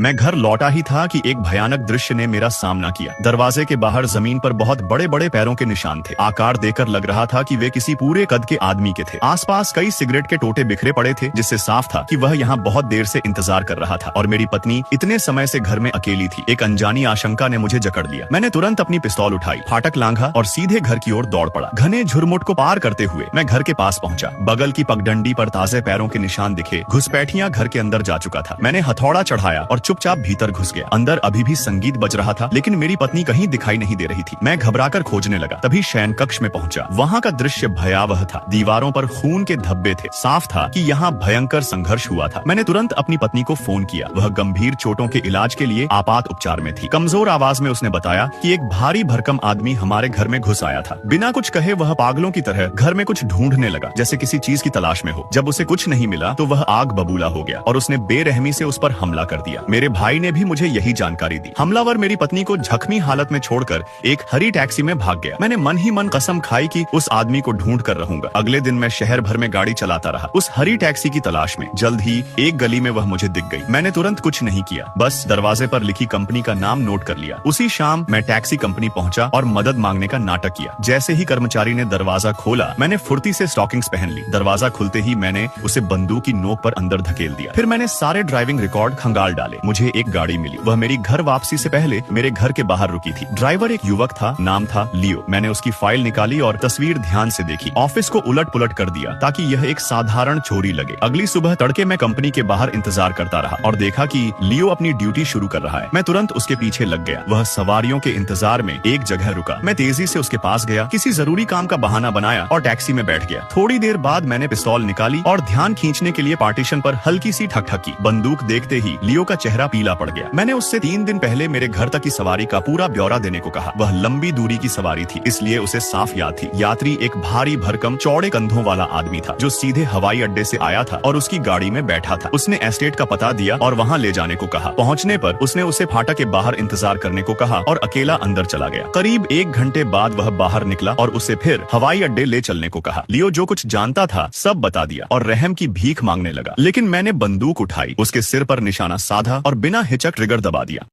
मैं घर लौटा ही था कि एक भयानक दृश्य ने मेरा सामना किया। दरवाजे के बाहर जमीन पर बहुत बड़े बड़े पैरों के निशान थे। आकार देखकर लग रहा था कि वे किसी पूरे कद के आदमी के थे। आसपास कई सिगरेट के टोटे बिखरे पड़े थे, जिससे साफ था कि वह यहाँ बहुत देर से इंतजार कर रहा था। और मेरी पत्नी इतने समय से घर में अकेली थी। एक अनजानी आशंका ने मुझे जकड़ लिया। मैंने तुरंत अपनी पिस्तौल उठाई, फाटक लांघा और सीधे घर की ओर दौड़ पड़ा। घने झुरमुट को पार करते हुए मैं घर के पास पहुंचा। बगल की पगडंडी पर ताजे पैरों के निशान दिखे। घुसपैठिया घर के अंदर जा चुका था। मैंने हथौड़ा चढ़ाया और चुपचाप भीतर घुस गया। अंदर अभी भी संगीत बज रहा था, लेकिन मेरी पत्नी कहीं दिखाई नहीं दे रही थी। मैं घबराकर खोजने लगा। तभी शयन कक्ष में पहुंचा। वहाँ का दृश्य भयावह था। दीवारों पर खून के धब्बे थे। साफ था कि यहाँ भयंकर संघर्ष हुआ था। मैंने तुरंत अपनी पत्नी को फोन किया। वह गंभीर चोटों के इलाज के लिए आपात उपचार में थी। कमजोर आवाज में उसने बताया कि एक भारी भरकम आदमी हमारे घर में घुस आया था। बिना कुछ कहे वह पागलों की तरह घर में कुछ ढूंढने लगा, जैसे किसी चीज की तलाश में हो। जब उसे कुछ नहीं मिला तो वह आग बबूला हो गया और उसने बेरहमी से उस पर हमला कर दिया। मेरे भाई ने भी मुझे यही जानकारी दी। हमलावर मेरी पत्नी को जख्मी हालत में छोड़कर एक हरी टैक्सी में भाग गया। मैंने मन ही मन कसम खाई कि उस आदमी को ढूंढ कर रहूंगा। अगले दिन मैं शहर भर में गाड़ी चलाता रहा उस हरी टैक्सी की तलाश में। जल्द ही एक गली में वह मुझे दिख गई। मैंने तुरंत कुछ नहीं किया, बस दरवाजे पर लिखी कंपनी का नाम नोट कर लिया। उसी शाम मैं टैक्सी कंपनी पहुंचा और मदद मांगने का नाटक किया। जैसे ही कर्मचारी ने दरवाजा खोला, मैंने फुर्ती से स्टॉकिंग्स पहन ली। दरवाजा खुलते ही मैंने उसे बंदूक की नोक पर अंदर धकेल दिया। फिर मैंने सारे ड्राइविंग रिकॉर्ड खंगाल डाले। मुझे एक गाड़ी मिली। वह मेरी घर वापसी से पहले मेरे घर के बाहर रुकी थी। ड्राइवर एक युवक था, नाम था लियो। मैंने उसकी फाइल निकाली और तस्वीर ध्यान से देखी। ऑफिस को उलट पुलट कर दिया ताकि यह एक साधारण चोरी लगे। अगली सुबह तड़के मैं कंपनी के बाहर इंतजार करता रहा और देखा कि लियो अपनी ड्यूटी शुरू कर रहा है। मैं तुरंत उसके पीछे लग गया। वह सवारियों के इंतजार में एक जगह रुका। मैं तेजी से उसके पास गया, किसी जरूरी काम का बहाना बनाया और टैक्सी में बैठ गया। थोड़ी देर बाद मैंने पिस्तौल निकाली और ध्यान खींचने के लिए पार्टीशन पर हल्की सी ठकठकी। बंदूक देखते ही लियो का चेहरा पीला पड़ गया। मैंने उससे 3 दिन पहले मेरे घर तक की सवारी का पूरा ब्यौरा देने को कहा। वह लंबी दूरी की सवारी थी, इसलिए उसे साफ याद थी। यात्री एक भारी भरकम चौड़े कंधों वाला आदमी था, जो सीधे हवाई अड्डे से आया था और उसकी गाड़ी में बैठा था। उसने एस्टेट का पता दिया और वहाँ ले जाने को कहा। पहुँचने पर उसने उसे फाटक के बाहर इंतजार करने को कहा और अकेला अंदर चला गया। करीब 1 घंटे बाद वह बाहर निकला और उसे फिर हवाई अड्डे ले चलने को कहा। लियो जो कुछ जानता था सब बता दिया और रहम की भीख मांगने लगा। लेकिन मैंने बंदूक उठाई, उसके सिर पर निशाना साधा और बिना हिचक ट्रिगर दबा दिया।